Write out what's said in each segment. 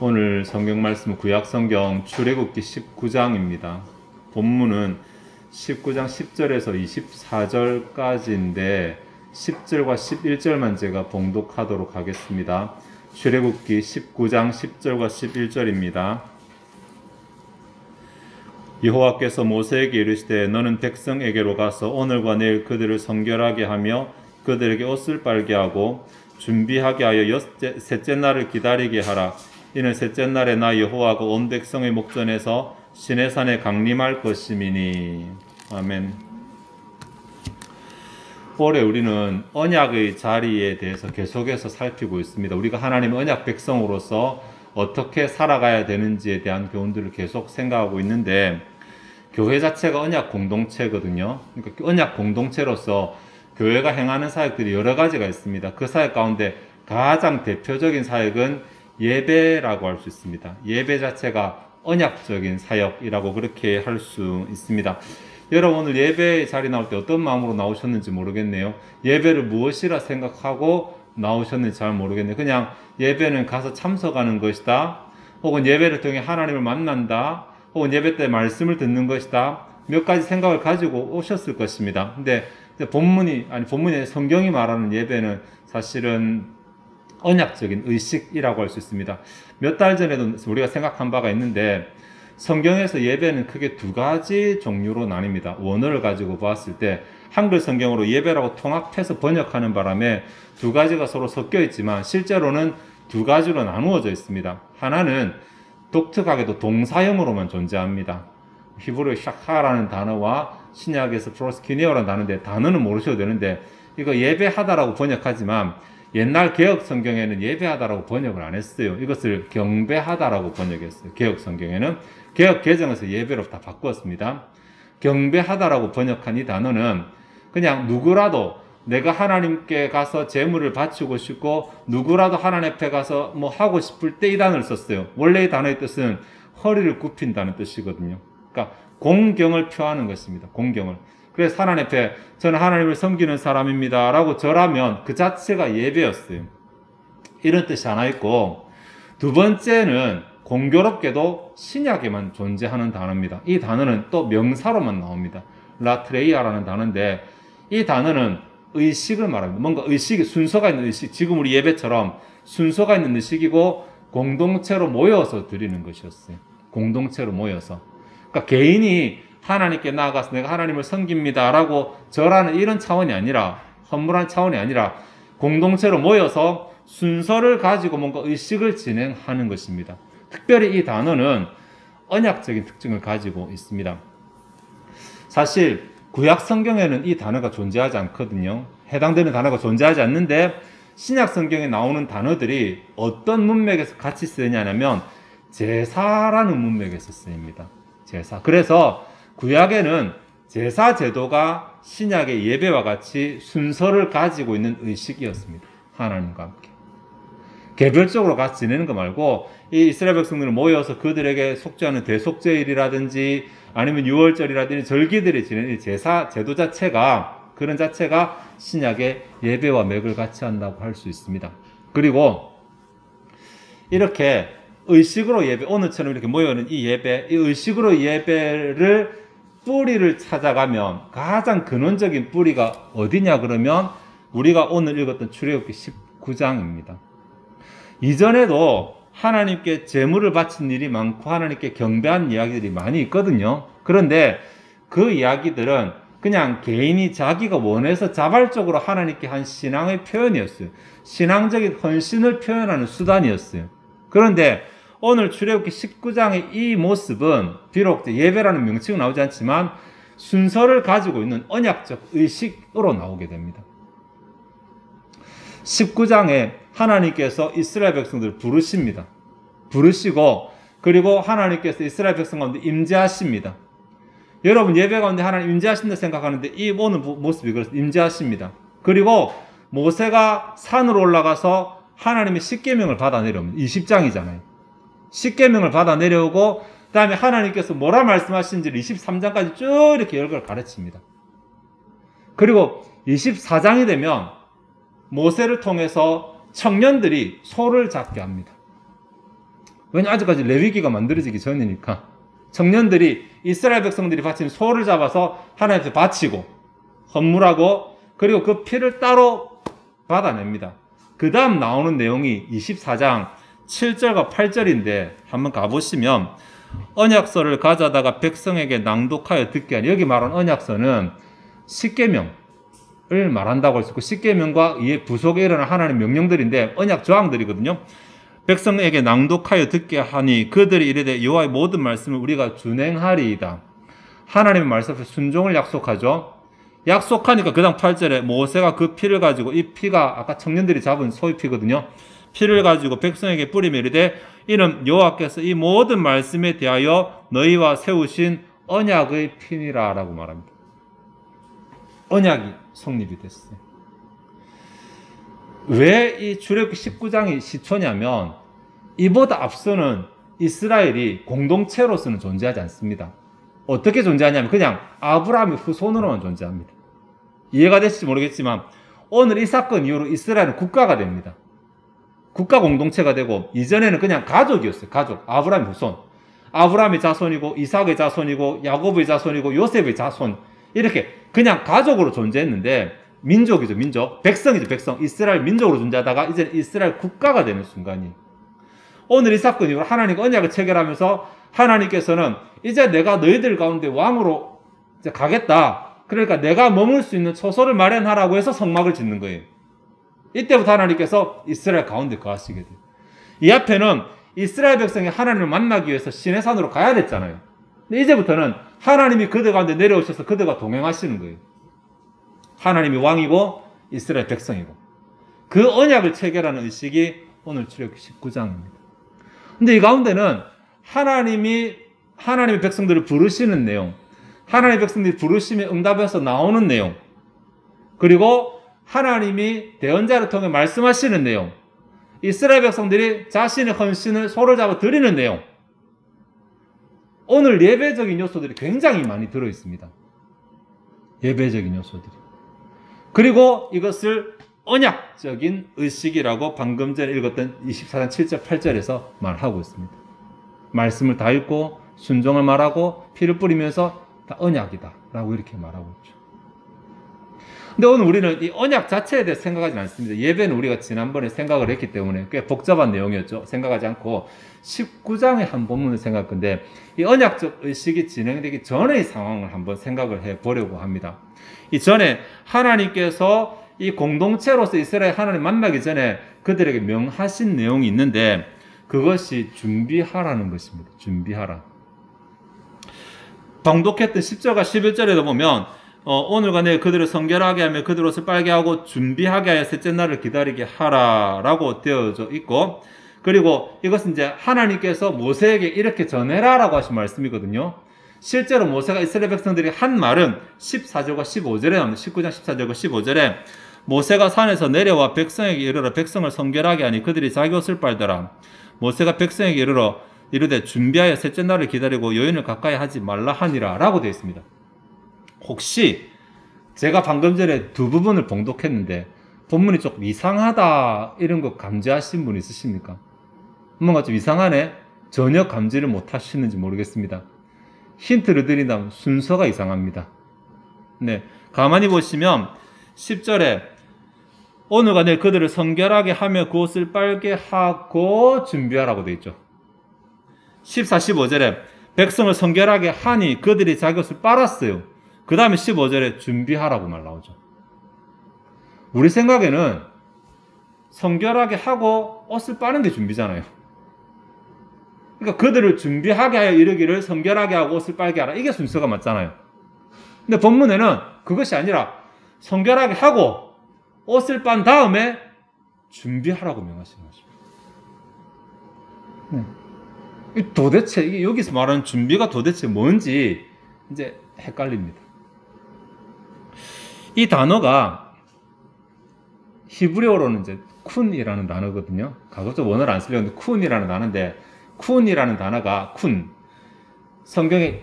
오늘 성경 말씀은 구약성경 출애굽기 19장입니다. 본문은 19장 10절에서 24절까지인데 10절과 11절만 제가 봉독하도록 하겠습니다. 출애굽기 19장 10절과 11절입니다. 여호와께서 모세에게 이르시되 너는 백성에게로 가서 오늘과 내일 그들을 성결하게 하며 그들에게 옷을 빨게 하고 준비하게 하여 셋째 날을 기다리게 하라. 이는 셋째 날에 나 여호와가 온 백성의 목전에서 시내산에 강림할 것임이니. 아멘. 올해 우리는 언약의 자리에 대해서 계속해서 살피고 있습니다. 우리가 하나님의 언약 백성으로서 어떻게 살아가야 되는지에 대한 교훈들을 계속 생각하고 있는데, 교회 자체가 언약 공동체거든요. 그러니까 언약 공동체로서 교회가 행하는 사역들이 여러 가지가 있습니다. 그 사역 가운데 가장 대표적인 사역은 예배라고 할 수 있습니다. 예배 자체가 언약적인 사역이라고 그렇게 할 수 있습니다. 여러분, 오늘 예배 자리 나올 때 어떤 마음으로 나오셨는지 모르겠네요. 예배를 무엇이라 생각하고 나오셨는지 잘 모르겠네요. 그냥 예배는 가서 참석하는 것이다, 혹은 예배를 통해 하나님을 만난다, 혹은 예배 때 말씀을 듣는 것이다, 몇 가지 생각을 가지고 오셨을 것입니다. 근데 본문이 성경이 말하는 예배는 사실은 언약적인 의식이라고 할 수 있습니다. 몇 달 전에도 우리가 생각한 바가 있는데, 성경에서 예배는 크게 두 가지 종류로 나뉩니다. 원어를 가지고 봤을 때 한글 성경으로 예배라고 통합해서 번역하는 바람에 두 가지가 서로 섞여 있지만 실제로는 두 가지로 나누어져 있습니다. 하나는 독특하게도 동사형으로만 존재합니다. 히브리어 샤카라는 단어와 신약에서 프로스키니어라는 단어인데, 단어는 모르셔도 되는데 이거 예배하다라고 번역하지만 옛날 개혁 성경에는 예배하다라고 번역을 안 했어요. 이것을 경배하다라고 번역했어요. 개혁 성경에는. 개혁 개정에서 예배로 다 바꾸었습니다. 경배하다라고 번역한 이 단어는 그냥 누구라도 내가 하나님께 가서 제물을 바치고 싶고 누구라도 하나님 앞에 가서 뭐 하고 싶을 때 이 단어를 썼어요. 원래 이 단어의 뜻은 허리를 굽힌다는 뜻이거든요. 그러니까 공경을 표하는 것입니다. 공경을. 그래서 하나님 앞에 저는 하나님을 섬기는 사람입니다 라고 절하면 그 자체가 예배였어요. 이런 뜻이 하나 있고, 두 번째는 공교롭게도 신약에만 존재하는 단어입니다. 이 단어는 또 명사로만 나옵니다. 라트레이아라는 단어인데, 이 단어는 의식을 말합니다. 뭔가 의식이, 순서가 있는 의식, 지금 우리 예배처럼 순서가 있는 의식이고 공동체로 모여서 드리는 것이었어요. 공동체로 모여서. 그러니까 개인이 하나님께 나아가서 내가 하나님을 섬깁니다 라고 절하는 이런 차원이 아니라, 허물한 차원이 아니라 공동체로 모여서 순서를 가지고 뭔가 의식을 진행하는 것입니다. 특별히 이 단어는 언약적인 특징을 가지고 있습니다. 사실 구약 성경에는 이 단어가 존재하지 않거든요. 해당되는 단어가 존재하지 않는데, 신약 성경에 나오는 단어들이 어떤 문맥에서 같이 쓰이냐면 제사라는 문맥에서 쓰입니다. 제사. 그래서 구약에는 제사 제도가 신약의 예배와 같이 순서를 가지고 있는 의식이었습니다. 하나님과 함께. 개별적으로 같이 지내는 거 말고, 이 이스라엘 백성들은 모여서 그들에게 속죄하는 대속죄일이라든지 아니면 유월절이라든지 절기들이 지내는 제사 제도 자체가, 그런 자체가 신약의 예배와 맥을 같이 한다고 할 수 있습니다. 그리고 이렇게 의식으로 예배, 오늘처럼 이렇게 모여있는 이 예배, 이 의식으로 예배를 뿌리를 찾아가면 가장 근원적인 뿌리가 어디냐 그러면 우리가 오늘 읽었던 출애굽기 19장입니다. 이전에도 하나님께 제물을 바친 일이 많고 하나님께 경배한 이야기들이 많이 있거든요. 그런데 그 이야기들은 그냥 개인이 자기가 원해서 자발적으로 하나님께 한 신앙의 표현이었어요. 신앙적인 헌신을 표현하는 수단이었어요. 그런데 오늘 출애굽기 19장의 이 모습은 비록 예배라는 명칭은 나오지 않지만 순서를 가지고 있는 언약적 의식으로 나오게 됩니다. 19장에 하나님께서 이스라엘 백성들을 부르십니다. 부르시고, 그리고 하나님께서 이스라엘 백성 가운데 임재하십니다. 여러분, 예배 가운데 하나님 임재하신다 생각하는데 이 오늘 모습이 그렇습니다. 임재하십니다. 그리고 모세가 산으로 올라가서 하나님의 십계명을 받아 내려옵니다. 20장이잖아요. 십계명을 받아 내려오고, 그 다음에 하나님께서 뭐라 말씀하시는지를 23장까지 쭉 이렇게 열거를 가르칩니다. 그리고 24장이 되면 모세를 통해서 청년들이 소를 잡게 합니다. 왜냐 아직까지 레위기가 만들어지기 전이니까. 청년들이 이스라엘 백성들이 바친 소를 잡아서 하나님께 바치고 헌물하고 그리고 그 피를 따로 받아냅니다. 그 다음 나오는 내용이 24장 7절과 8절인데 한번 가보시면 언약서를 가져다가 백성에게 낭독하여 듣게 하니, 여기 말한 언약서는 십계명을 말한다고 할 수 있고 십계명과 이에 부속에 일어난 하나님의 명령들인데 언약 조항들이거든요. 백성에게 낭독하여 듣게 하니 그들이 이르되 여호와의 모든 말씀을 우리가 준행하리이다. 하나님의 말씀 앞에 순종을 약속하죠. 약속하니까 그 다음 8절에 모세가 그 피를 가지고, 이 피가 아까 청년들이 잡은 소의 피거든요. 피를 가지고 백성에게 뿌리며 이르되 이는 여호와께서 이 모든 말씀에 대하여 너희와 세우신 언약의 피니라 라고 말합니다. 언약이 성립이 됐어요. 왜 이 출애굽기 19장이 시초냐면 이보다 앞서는 이스라엘이 공동체로서는 존재하지 않습니다. 어떻게 존재하냐면 그냥 아브라함의 후손으로만 존재합니다. 이해가 되실지 모르겠지만 오늘 이 사건 이후로 이스라엘은 국가가 됩니다. 국가 공동체가 되고 이전에는 그냥 가족이었어요. 가족. 아브라함의 후손. 아브라함의 자손이고 이삭의 자손이고 야곱의 자손이고 요셉의 자손. 이렇게 그냥 가족으로 존재했는데 민족이죠. 민족. 백성이죠. 백성. 이스라엘 민족으로 존재하다가 이제 이스라엘 국가가 되는 순간이. 오늘 이 사건 이후로 하나님과 언약을 체결하면서 하나님께서는 이제 내가 너희들 가운데 왕으로 이제 가겠다. 그러니까 내가 머물 수 있는 처소를 마련하라고 해서 성막을 짓는 거예요. 이때부터 하나님께서 이스라엘 가운데 거하시게 돼요. 이 앞에는 이스라엘 백성이 하나님을 만나기 위해서 시내산으로 가야 됐잖아요. 근데 이제부터는 하나님이 그들 가운데 내려오셔서 그들과 동행하시는 거예요. 하나님이 왕이고 이스라엘 백성이고 그 언약을 체결하는 의식이 오늘 출애굽기 19장입니다. 근데 이 가운데는 하나님의 백성들을 부르시는 내용, 하나님의 백성들이 부르심에 응답해서 나오는 내용, 그리고 하나님이 대언자를 통해 말씀하시는 내용, 이스라엘 백성들이 자신의 헌신을 소를 잡아 드리는 내용, 오늘 예배적인 요소들이 굉장히 많이 들어있습니다. 예배적인 요소들이. 그리고 이것을 언약적인 의식이라고 방금 전에 읽었던 24장 7절 8절에서 말하고 있습니다. 말씀을 다 읽고 순종을 말하고 피를 뿌리면서 다 언약이다 라고 이렇게 말하고 있죠. 근데 오늘 우리는 이 언약 자체에 대해서 생각하지 않습니다. 예배는 우리가 지난번에 생각을 했기 때문에 꽤 복잡한 내용이었죠. 생각하지 않고 19장의 한 본문을 생각할 건데 이 언약적 의식이 진행되기 전의 상황을 한번 생각을 해보려고 합니다. 이 전에 하나님께서 이 공동체로서 이스라엘 하나님 만나기 전에 그들에게 명하신 내용이 있는데 그것이 준비하라는 것입니다. 준비하라. 방독했던 10절과 11절에도 보면 오늘과 내일 그들을 성결하게 하며 그들 옷을 빨게 하고 준비하게 하여 셋째 날을 기다리게 하라라고 되어져 있고, 그리고 이것은 이제 하나님께서 모세에게 이렇게 전해라라고 하신 말씀이거든요. 실제로 모세가 이스라엘 백성들이 한 말은 14절과 15절에 나옵니다. 19장 14절과 15절에 모세가 산에서 내려와 백성에게 이르러 백성을 성결하게 하니 그들이 자기 옷을 빨더라. 모세가 백성에게 이르되 준비하여 셋째 날을 기다리고 여인을 가까이 하지 말라 하니라 라고 되어 있습니다. 혹시 제가 방금 전에 두 부분을 봉독했는데 본문이 조금 이상하다 이런 거 감지하신 분 있으십니까? 뭔가 좀 이상하네? 전혀 감지를 못 하시는지 모르겠습니다. 힌트를 드린다면 순서가 이상합니다. 네, 가만히 보시면 10절에 오늘과 내일 그들을 성결하게 하며 그 옷을 빨게 하고 준비하라고 되어 있죠. 14, 15절에 백성을 성결하게 하니 그들이 자기 옷을 빨았어요. 그 다음에 15절에 준비하라고 말 나오죠. 우리 생각에는 성결하게 하고 옷을 빠는 게 준비잖아요. 그러니까 그들을 준비하게 하여 이르기를 성결하게 하고 옷을 빨게 하라. 이게 순서가 맞잖아요. 근데 본문에는 그것이 아니라 성결하게 하고 옷을 빤 다음에 준비하라고 명하시는 것입니다. 도대체 이게 여기서 말하는 준비가 도대체 뭔지 이제 헷갈립니다. 이 단어가 히브리어로는 이제 쿤이라는 단어거든요. 가급적 원어를 안 쓰려고 했는데 쿤이라는 단어인데 쿤이라는 단어가 쿤 성경에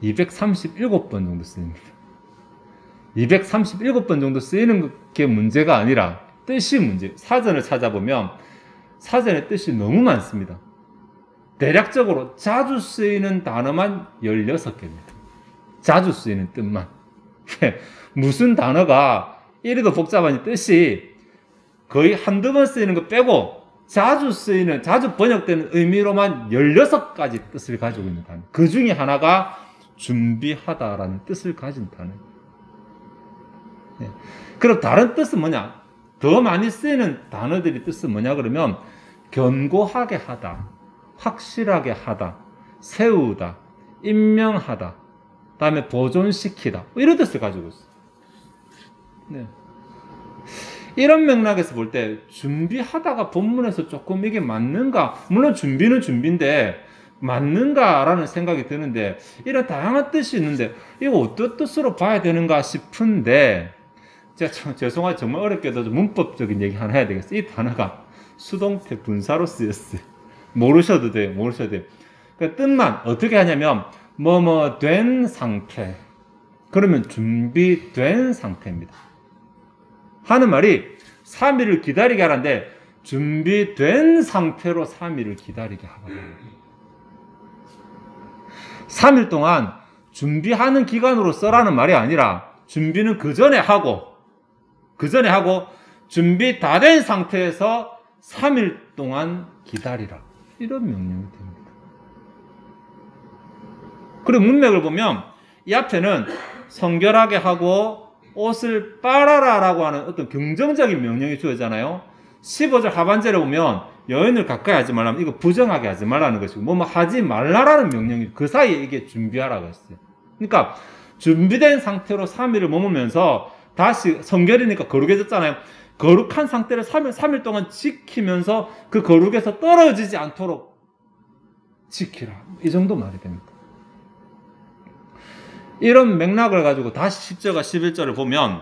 237번 정도 쓰입니다. 237번 정도 쓰이는 게 문제가 아니라 뜻이 문제. 사전을 찾아보면 사전의 뜻이 너무 많습니다. 대략적으로 자주 쓰이는 단어만 16개입니다. 자주 쓰이는 뜻만. 무슨 단어가 이리도 복잡하니 뜻이 거의 한두 번 쓰이는 거 빼고 자주 쓰이는, 자주 번역되는 의미로만 16가지 뜻을 가지고 있는 단어. 그 중에 하나가 준비하다라는 뜻을 가진 단어예요. 그럼 다른 뜻은 뭐냐? 더 많이 쓰이는 단어들이 뜻은 뭐냐 그러면 견고하게 하다, 확실하게 하다, 세우다, 임명하다, 다음에 보존시키다, 이런 뜻을 가지고 있어요. 네. 이런 맥락에서 볼 때 준비하다가 본문에서 조금 이게 맞는가? 물론 준비는 준비인데 맞는가라는 생각이 드는데 이런 다양한 뜻이 있는데 이거 어떤 뜻으로 봐야 되는가 싶은데 제가 죄송하지 정말 어렵게도 문법적인 얘기 하나 해야 되겠어요. 이 단어가 수동태 분사로 쓰였어요. 모르셔도 돼요. 모르셔도 돼요. 그 뜻만 어떻게 하냐면 뭐뭐 된 상태, 그러면 준비된 상태입니다. 하는 말이 3일을 기다리게 하는데 준비된 상태로 3일을 기다리게 하거든요. 3일 동안 준비하는 기간으로 써라는 말이 아니라 준비는 그 전에 하고 준비 다 된 상태에서 3일 동안 기다리라, 이런 명령이 됩니다. 그리고 문맥을 보면 이 앞에는 성결하게 하고 옷을 빨아라 라고 하는 어떤 긍정적인 명령이 주어지잖아요. 15절 하반절에 보면 여인을 가까이 하지 말라면 이거 부정하게 하지 말라는 것이고 뭐 하지 말라라는 명령이 그 사이에 이게 준비하라고 했어요. 그러니까 준비된 상태로 3일을 머물면서 다시 성결이니까 거룩해졌잖아요. 거룩한 상태를 3일 동안 지키면서 그 거룩에서 떨어지지 않도록 지키라, 이 정도 말이 됩니다. 이런 맥락을 가지고 다시 10절과 11절을 보면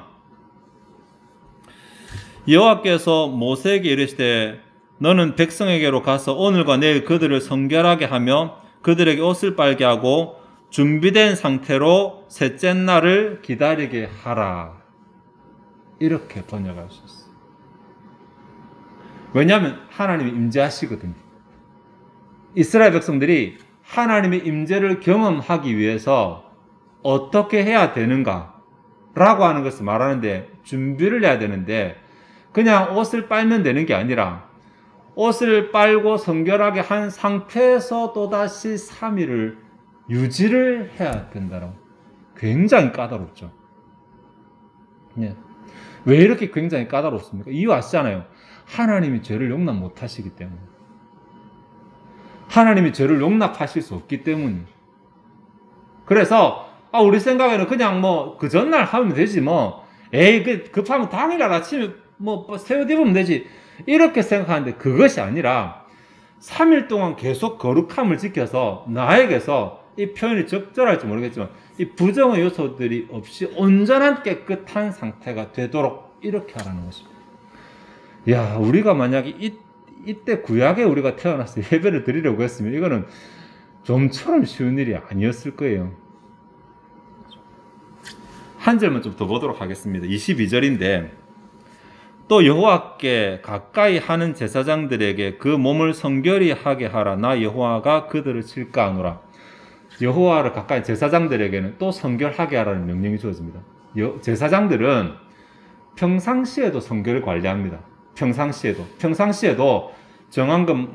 여호와께서 모세에게 이르시되 너는 백성에게로 가서 오늘과 내일 그들을 성결하게 하며 그들에게 옷을 빨게 하고 준비된 상태로 셋째 날을 기다리게 하라, 이렇게 번역할 수 있어요. 왜냐하면 하나님이 임재하시거든요. 이스라엘 백성들이 하나님의 임재를 경험하기 위해서 어떻게 해야 되는가 라고 하는 것을 말하는데 준비를 해야 되는데 그냥 옷을 빨면 되는 게 아니라 옷을 빨고 성결하게 한 상태에서 또다시 3일을 유지를 해야 된다고. 굉장히 까다롭죠. 네. 왜 이렇게 굉장히 까다롭습니까? 이유 아시잖아요. 하나님이 죄를 용납 못 하시기 때문에. 하나님이 죄를 용납하실 수 없기 때문에. 그래서 우리 생각에는 그냥 뭐 그 전날 하면 되지 뭐 급하면 당일날 아침에 뭐 새 옷 입으면 되지, 이렇게 생각하는데 그것이 아니라 3일 동안 계속 거룩함을 지켜서 나에게서, 이 표현이 적절할지 모르겠지만 이 부정의 요소들이 없이 온전한 깨끗한 상태가 되도록 이렇게 하라는 것입니다. 야, 우리가 만약에 이때 구약에 우리가 태어나서 예배를 드리려고 했으면 이거는 좀처럼 쉬운 일이 아니었을 거예요. 한 절만 좀 더 보도록 하겠습니다. 22절인데 또 여호와께 가까이 하는 제사장들에게 그 몸을 성결히 하게 하라. 나 여호와가 그들을 칠까하노라. 여호와를 가까이 제사장들에게는 또 성결하게 하라는 명령이 주어집니다. 제사장들은 평상시에도 성결을 관리합니다. 평상시에도 정한 것,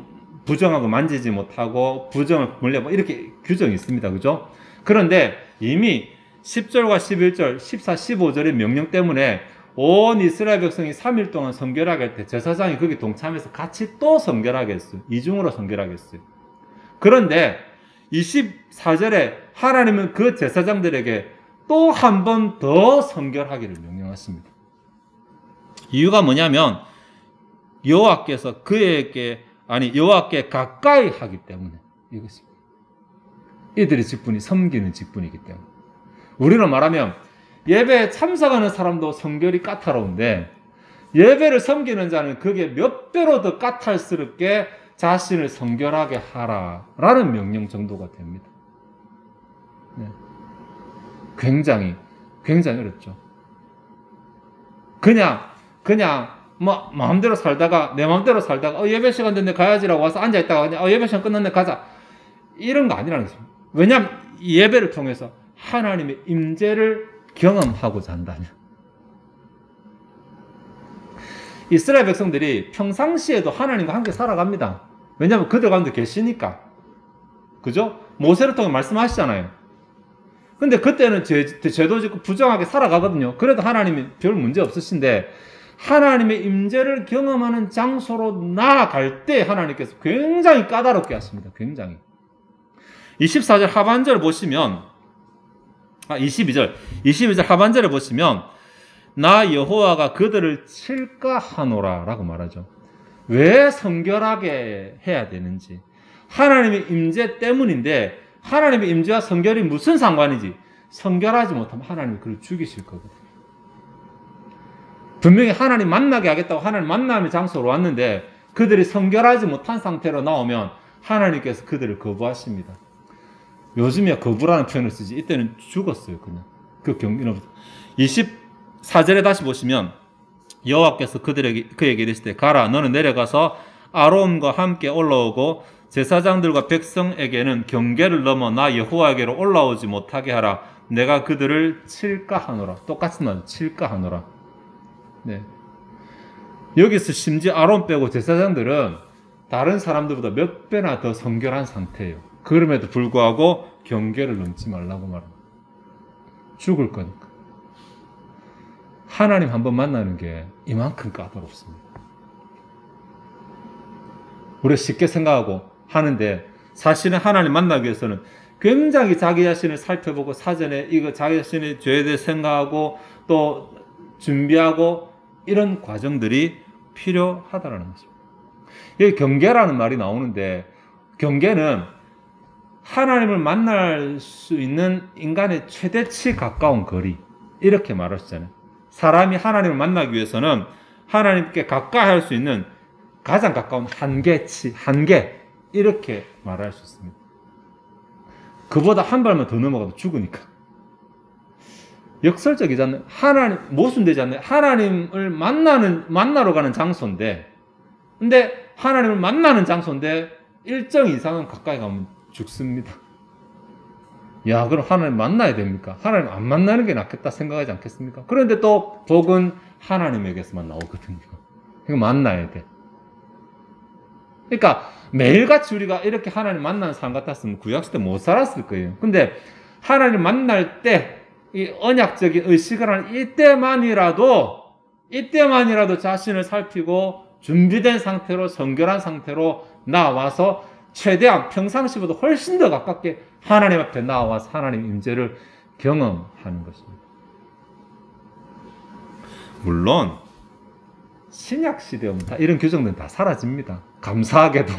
부정한 거 만지지 못하고 부정을 물려 이렇게 규정이 있습니다. 그죠? 그런데 이미 10절과 11절, 14, 15절의 명령 때문에 온 이스라엘 백성이 3일 동안 성결하게 할 때 제사장이 거기 동참해서 같이 또 성결하게 했어요. 이중으로 성결하게 했어요. 그런데 24절에 하나님은 그 제사장들에게 또 한 번 더 성결하기를 명령하십니다. 이유가 뭐냐면 여호와께서 여호와께 가까이 하기 때문에 이것입니다. 이들의 직분이 섬기는 직분이기 때문에. 우리로 말하면 예배에 참석하는 사람도 성결이 까다로운데 예배를 섬기는 자는 그게 몇 배로 더 까탈스럽게 자신을 성결하게 하라라는 명령 정도가 됩니다. 네. 굉장히 어렵죠. 그냥 뭐 마음대로 살다가 내 마음대로 살다가 예배 시간 됐는데 가야지라고 와서 앉아있다가 그냥 예배 시간 끝났네 가자 이런 거 아니라는 거죠. 왜냐하면 이 예배를 통해서 하나님의 임재를 경험하고자 한다면. 이스라엘 백성들이 평상시에도 하나님과 함께 살아갑니다. 왜냐하면 그들 가운데 계시니까. 그죠? 모세를 통해 말씀하시잖아요. 근데 그때는 죄도 짓고 부정하게 살아가거든요. 그래도 하나님이 별 문제 없으신데 하나님의 임재를 경험하는 장소로 나아갈 때 하나님께서 굉장히 까다롭게 하십니다. 굉장히. 24절 하반절 보시면 22절 하반절에 보시면 나 여호와가 그들을 칠까 하노라 라고 말하죠. 왜 성결하게 해야 되는지. 하나님의 임재 때문인데 하나님의 임재와 성결이 무슨 상관이지? 성결하지 못하면 하나님이 그를 죽이실 거거든요. 분명히 하나님 만나게 하겠다고 하나님 만남의 장소로 왔는데 그들이 성결하지 못한 상태로 나오면 하나님께서 그들을 거부하십니다. 요즘에 거부라는 표현을 쓰지 이때는 죽었어요. 그냥 그 경기는. 24절에 다시 보시면 여호와께서 그에게 이르시되 가라 너는 내려가서 아론과 함께 올라오고 제사장들과 백성에게는 경계를 넘어 나 여호와에게로 올라오지 못하게 하라. 내가 그들을 칠까 하노라. 똑같은 말 칠까 하노라. 네. 여기서 심지어 아론 빼고 제사장들은 다른 사람들보다 몇 배나 더 성결한 상태예요. 그럼에도 불구하고 경계를 넘지 말라고 말합니다. 죽을 거니까. 하나님 한번 만나는 게 이만큼 까다롭습니다. 우리가 쉽게 생각하고 하는데 사실은 하나님 만나기 위해서는 굉장히 자기 자신을 살펴보고 사전에 이거 자기 자신의 죄에 대해 생각하고 또 준비하고 이런 과정들이 필요하다는 것입니다. 여기 경계라는 말이 나오는데 경계는 하나님을 만날 수 있는 인간의 최대치 가까운 거리 이렇게 말하시잖아요. 사람이 하나님을 만나기 위해서는 하나님께 가까이 할 수 있는 가장 가까운 한계치, 한계 이렇게 말할 수 있습니다. 그보다 한 발만 더 넘어가도 죽으니까. 역설적이지 않나요? 하나님, 모순되지 않나요? 하나님을 만나러 가는 장소인데, 근데 하나님을 만나는 장소인데, 일정 이상은 가까이 가면 죽습니다. 야, 그럼 하나님 만나야 됩니까? 하나님 안 만나는 게 낫겠다 생각하지 않겠습니까? 그런데 또 복은 하나님에게서만 나오거든요. 그러니까 만나야 돼. 그러니까 매일같이 우리가 이렇게 하나님 만나는 삶 같았으면 구약시대 못 살았을 거예요. 근데 하나님 만날 때 이 언약적인 의식을 하는 이때만이라도 자신을 살피고 준비된 상태로 성결한 상태로 나와서 최대한 평상시보다 훨씬 더 가깝게 하나님 앞에 나와서 하나님 임재를 경험하는 것입니다. 물론 신약 시대 오면 다 이런 규정들은 다 사라집니다. 감사하게도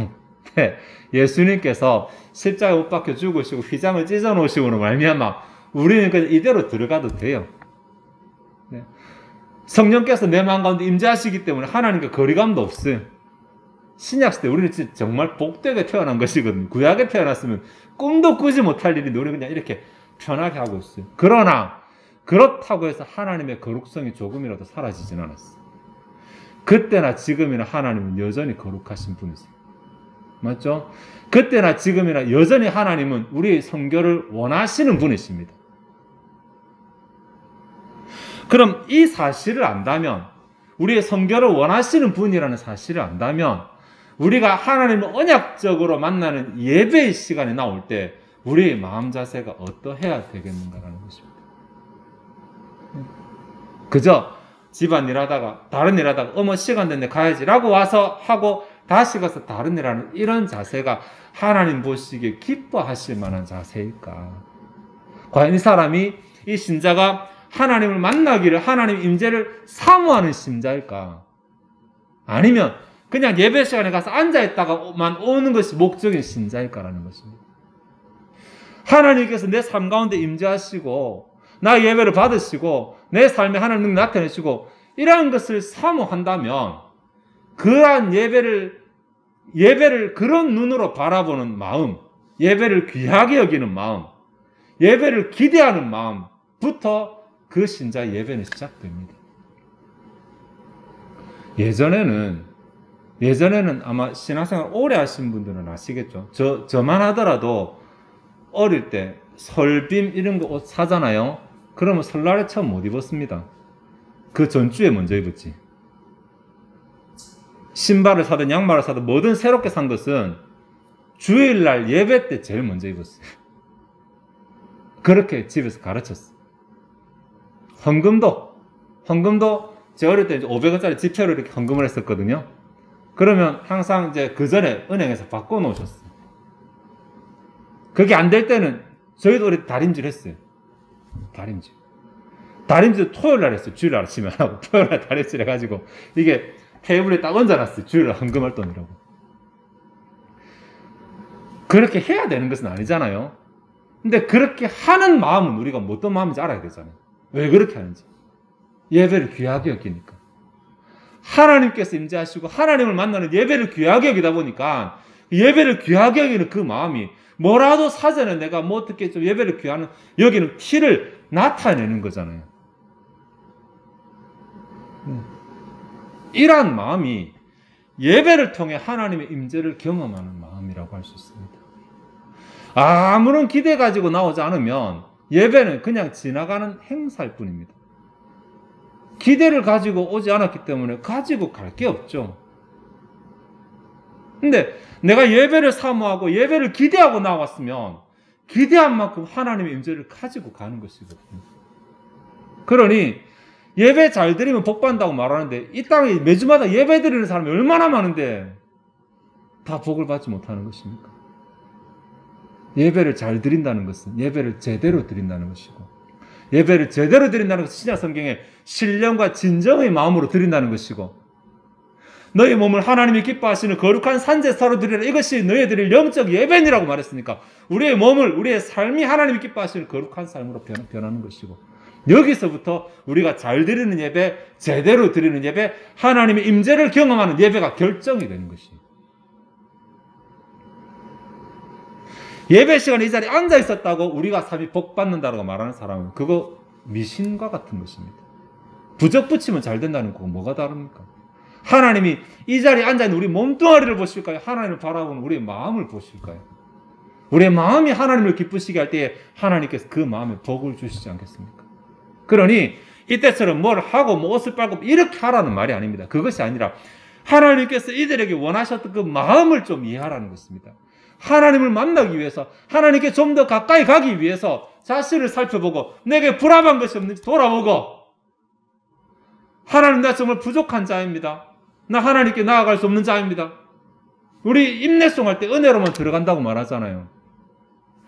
예수님께서 십자가에 못 박혀 죽으시고 휘장을 찢어 놓으시고는 말미암아 우리는 그냥 이대로 들어가도 돼요. 네. 성령께서 내 마음 가운데 임재하시기 때문에 하나님과 거리감도 없어요. 신약 시대 우리는 진짜 정말 복되게 태어난 것이거든요. 구약에 태어났으면 꿈도 꾸지 못할 일인데 우리는 그냥 이렇게 편하게 하고 있어요. 그러나 그렇다고 해서 하나님의 거룩성이 조금이라도 사라지진 않았어요. 그때나 지금이나 하나님은 여전히 거룩하신 분이세요. 맞죠? 그때나 지금이나 여전히 하나님은 우리의 성결을 원하시는 분이십니다. 그럼 이 사실을 안다면, 우리의 성결을 원하시는 분이라는 사실을 안다면 우리가 하나님을 언약적으로 만나는 예배의 시간에 나올 때 우리의 마음 자세가 어떠해야 되겠는가라는 것입니다. 그저 집안일 하다가 다른 일 하다가 어머 시간 됐네 가야지 라고 와서 하고 다시 가서 다른 일 하는 이런 자세가 하나님 보시기에 기뻐하실 만한 자세일까? 과연 이 사람이, 이 신자가 하나님을 만나기를, 하나님 임재를 사모하는 신자일까? 아니면 그냥 예배 시간에 가서 앉아있다가만 오는 것이 목적인 신자일까라는 것입니다. 하나님께서 내 삶 가운데 임재하시고 나의 예배를 받으시고 내 삶에 하나님 능력 나타내시고 이러한 것을 사모한다면 그러한 예배를 그런 눈으로 바라보는 마음, 예배를 귀하게 여기는 마음, 예배를 기대하는 마음부터 그 신자의 예배는 시작됩니다. 예전에는 예전에는 아마 신앙생활 오래 하신 분들은 아시겠죠. 저만 하더라도 어릴 때 설빔 이런 거 옷 사잖아요. 그러면 설날에 처음 못 입었습니다. 그 전주에 먼저 입었지. 신발을 사든 양말을 사든 뭐든 새롭게 산 것은 주일날 예배 때 제일 먼저 입었어요. 그렇게 집에서 가르쳤어. 헌금도 제 어릴 때 이제 500원짜리 지폐로 이렇게 헌금을 했었거든요. 그러면 항상 이제 그 전에 은행에서 바꿔 놓으셨어요. 그게 안 될 때는 저희도 우리 다림질 했어요. 다림질 토요일 날 했어요. 주일 날 아침에 안 하고 토요일 날 다림질 해가지고 이게 테이블에 딱 얹어놨어요. 주일 날 헌금할 돈이라고. 그렇게 해야 되는 것은 아니잖아요. 근데 그렇게 하는 마음은 우리가 어떤 마음인지 알아야 되잖아요. 왜 그렇게 하는지. 예배를 귀하게 여기니까. 하나님께서 임재하시고 하나님을 만나는 예배를 귀하게 여기다 보니까 예배를 귀하게 여기는 그 마음이 뭐라도 사전에 내가 뭐 어떻게 좀 예배를 귀하는 여기는 티를 나타내는 거잖아요. 이러한 마음이 예배를 통해 하나님의 임재를 경험하는 마음이라고 할 수 있습니다. 아무런 기대 가지고 나오지 않으면 예배는 그냥 지나가는 행사일 뿐입니다. 기대를 가지고 오지 않았기 때문에 가지고 갈 게 없죠. 근데 내가 예배를 사모하고 예배를 기대하고 나왔으면 기대한 만큼 하나님의 임재를 가지고 가는 것이거든요. 그러니 예배 잘 드리면 복 받는다고 말하는데 이 땅에 매주마다 예배 드리는 사람이 얼마나 많은데 다 복을 받지 못하는 것입니까? 예배를 잘 드린다는 것은 예배를 제대로 드린다는 것이고, 예배를 제대로 드린다는 것은 신약 성경에 신령과 진정의 마음으로 드린다는 것이고, 너희 몸을 하나님이 기뻐하시는 거룩한 산제사로 드리라, 이것이 너희 드릴 영적 예배니라고 말했으니까 우리의 몸을, 우리의 삶이 하나님이 기뻐하시는 거룩한 삶으로 변하는 것이고, 여기서부터 우리가 잘 드리는 예배, 제대로 드리는 예배, 하나님의 임재를 경험하는 예배가 결정이 되는 것이에요. 예배 시간에 이 자리에 앉아 있었다고 우리가 삶이 복 받는다고 말하는 사람은 그거 미신과 같은 것입니다. 부적 붙이면 잘 된다는 거 뭐가 다릅니까? 하나님이 이 자리에 앉아있는 우리 몸뚱아리를 보실까요? 하나님을 바라보는 우리의 마음을 보실까요? 우리의 마음이 하나님을 기쁘시게 할 때에 하나님께서 그 마음에 복을 주시지 않겠습니까? 그러니 이때처럼 뭘 하고 뭐 옷을 빨고 이렇게 하라는 말이 아닙니다. 그것이 아니라 하나님께서 이들에게 원하셨던 그 마음을 좀 이해하라는 것입니다. 하나님을 만나기 위해서, 하나님께 좀 더 가까이 가기 위해서 자신을 살펴보고 내게 불합한 것이 없는지 돌아보고, 하나님 나 정말 부족한 자입니다. 나 하나님께 나아갈 수 없는 자입니다. 우리 임내송 할 때 은혜로만 들어간다고 말하잖아요.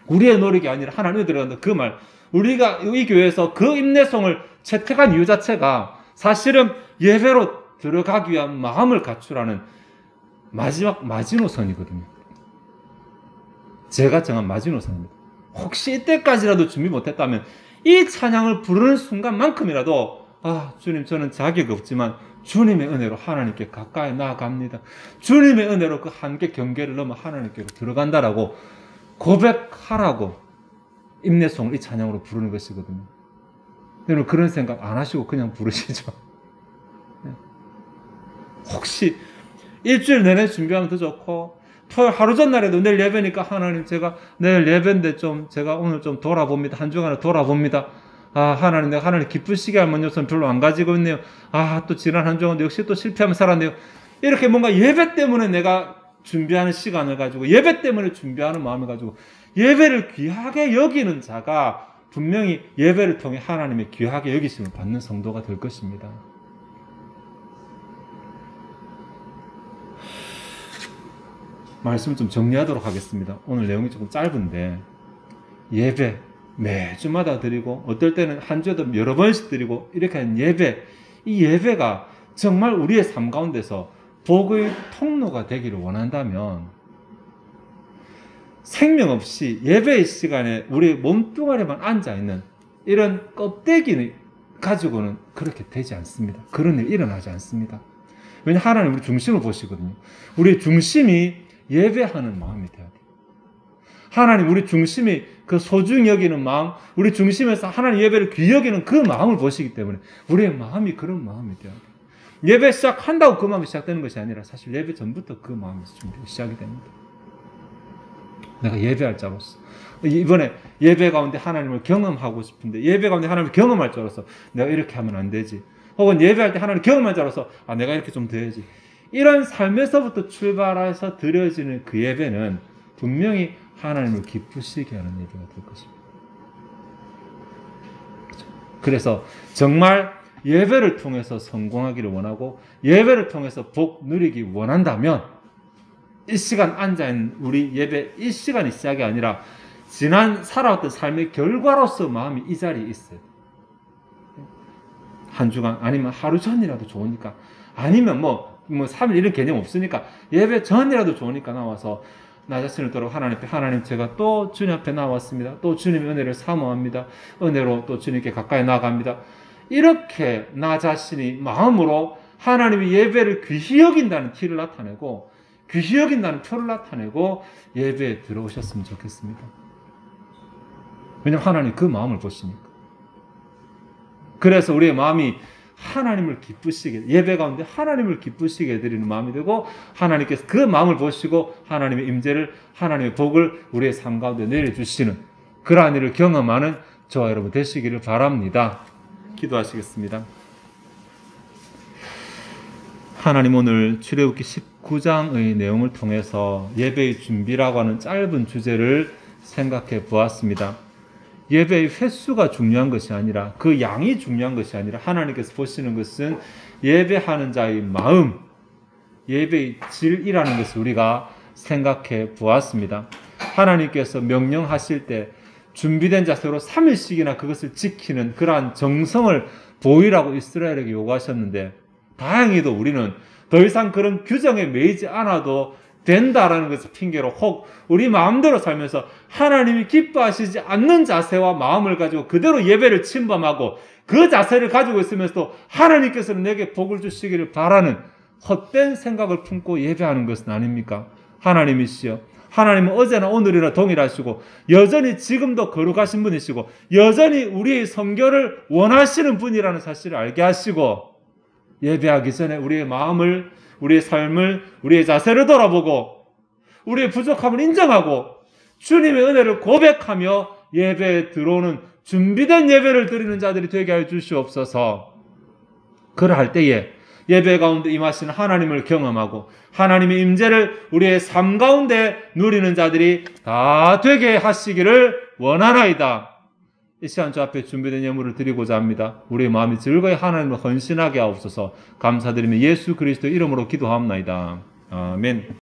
우리의 노력이 아니라 하나님이 들어간다. 그 말, 우리가 이 교회에서 그 임내송을 채택한 이유 자체가 사실은 예배로 들어가기 위한 마음을 갖추라는 마지막 마지노선이거든요. 제가 정한 마지노선입니다. 혹시 이때까지라도 준비 못했다면 이 찬양을 부르는 순간만큼이라도 주님, 저는 자격이 없지만 주님의 은혜로 하나님께 가까이 나아갑니다. 주님의 은혜로 그 한계 경계를 넘어 하나님께로 들어간다라고 고백하라고 임내송을 이 찬양으로 부르는 것이거든요. 여러분 그런 생각 안 하시고 그냥 부르시죠. 혹시 일주일 내내 준비하면 더 좋고, 토요일 하루 전날에도 내일 예배니까 하나님 제가 내일 예배인데 좀 제가 오늘 좀 돌아봅니다. 한 주간을 돌아봅니다. 하나님 내가 하나님 기쁘시게 할 요소는 별로 안 가지고 있네요. 또 지난 한 주간 역시 또 실패하며 살았네요. 이렇게 뭔가 예배 때문에 내가 준비하는 시간을 가지고, 예배 때문에 준비하는 마음을 가지고 예배를 귀하게 여기는 자가 분명히 예배를 통해 하나님의 귀하게 여기심을 받는 성도가 될 것입니다. 말씀을 좀 정리하도록 하겠습니다. 오늘 내용이 조금 짧은데, 예배 매주마다 드리고 어떨 때는 한 주에도 여러 번씩 드리고 이렇게 하는 예배, 이 예배가 정말 우리의 삶 가운데서 복의 통로가 되기를 원한다면 생명 없이 예배의 시간에 우리 몸뚱아리만 앉아있는 이런 껍데기 가지고는 그렇게 되지 않습니다. 그런 일이 일어나지 않습니다. 왜냐하면 하나님 우리 중심을 보시거든요. 우리의 중심이 예배하는 마음이 돼야 돼요. 하나님 우리 중심이 그 소중히 여기는 마음, 우리 중심에서 하나님 예배를 귀히 여기는 그 마음을 보시기 때문에 우리의 마음이 그런 마음이 돼야 돼요. 예배 시작한다고 그 마음이 시작되는 것이 아니라 사실 예배 전부터 그 마음이 시작이 됩니다. 내가 예배할 자로서 이번에 예배 가운데 하나님을 경험하고 싶은데 예배 가운데 하나님을 경험할 자로서 내가 이렇게 하면 안 되지. 혹은 예배할 때 하나님을 경험할 자로서 내가 이렇게 좀 돼야지. 이런 삶에서부터 출발해서 드려지는 그 예배는 분명히 하나님을 기쁘시게 하는 예배가 될 것입니다. 그래서 정말 예배를 통해서 성공하기를 원하고 예배를 통해서 복 누리기 원한다면 이 시간 앉아있는 우리 예배 이 시간이 시작이 아니라 지난 살아왔던 삶의 결과로서 마음이 이 자리에 있어요. 한 주간 아니면 하루 전이라도 좋으니까 아니면 뭐 3일 이런 개념 없으니까 예배 전이라도 좋으니까 나와서 나 자신을 따라 하나님 앞에 하나님 제가 또 주님 앞에 나왔습니다. 또 주님의 은혜를 사모합니다. 은혜로 또 주님께 가까이 나아갑니다. 이렇게 나 자신이 마음으로 하나님이 예배를 귀히 여긴다는 티를 나타내고 귀히 여긴다는 표를 나타내고 예배에 들어오셨으면 좋겠습니다. 왜냐하면 하나님 그 마음을 보시니까. 그래서 우리의 마음이 하나님을 기쁘시게 예배 가운데 하나님을 기쁘시게 해드리는 마음이 되고 하나님께서 그 마음을 보시고 하나님의 임재를 하나님의 복을 우리의 삶 가운데 내려주시는 그러한 일을 경험하는 저와 여러분 되시기를 바랍니다. 기도하시겠습니다. 하나님 오늘 출애굽기 19장의 내용을 통해서 예배의 준비라고 하는 짧은 주제를 생각해 보았습니다. 예배의 횟수가 중요한 것이 아니라 그 양이 중요한 것이 아니라 하나님께서 보시는 것은 예배하는 자의 마음, 예배의 질이라는 것을 우리가 생각해 보았습니다. 하나님께서 명령하실 때 준비된 자세로 3일씩이나 그것을 지키는 그러한 정성을 보이라고 이스라엘에게 요구하셨는데 다행히도 우리는 더 이상 그런 규정에 매이지 않아도 된다라는 것을 핑계로 혹 우리 마음대로 살면서 하나님이 기뻐하시지 않는 자세와 마음을 가지고 그대로 예배를 침범하고 그 자세를 가지고 있으면서도 하나님께서는 내게 복을 주시기를 바라는 헛된 생각을 품고 예배하는 것은 아닙니까? 하나님이시여 하나님은 어제나 오늘이나 동일하시고 여전히 지금도 거룩하신 분이시고 여전히 우리의 성결을 원하시는 분이라는 사실을 알게 하시고 예배하기 전에 우리의 마음을 우리의 삶을 우리의 자세를 돌아보고 우리의 부족함을 인정하고 주님의 은혜를 고백하며 예배에 들어오는 준비된 예배를 드리는 자들이 되게 하여 주시옵소서. 그러할 때에 예배 가운데 임하시는 하나님을 경험하고 하나님의 임재를 우리의 삶 가운데 누리는 자들이 다 되게 하시기를 원하나이다. 이 시간 주 앞에 준비된 예물을 드리고자 합니다. 우리의 마음이 즐거이 하나님을 헌신하게 하옵소서. 감사드리며 예수 그리스도의 이름으로 기도하옵나이다. 아멘.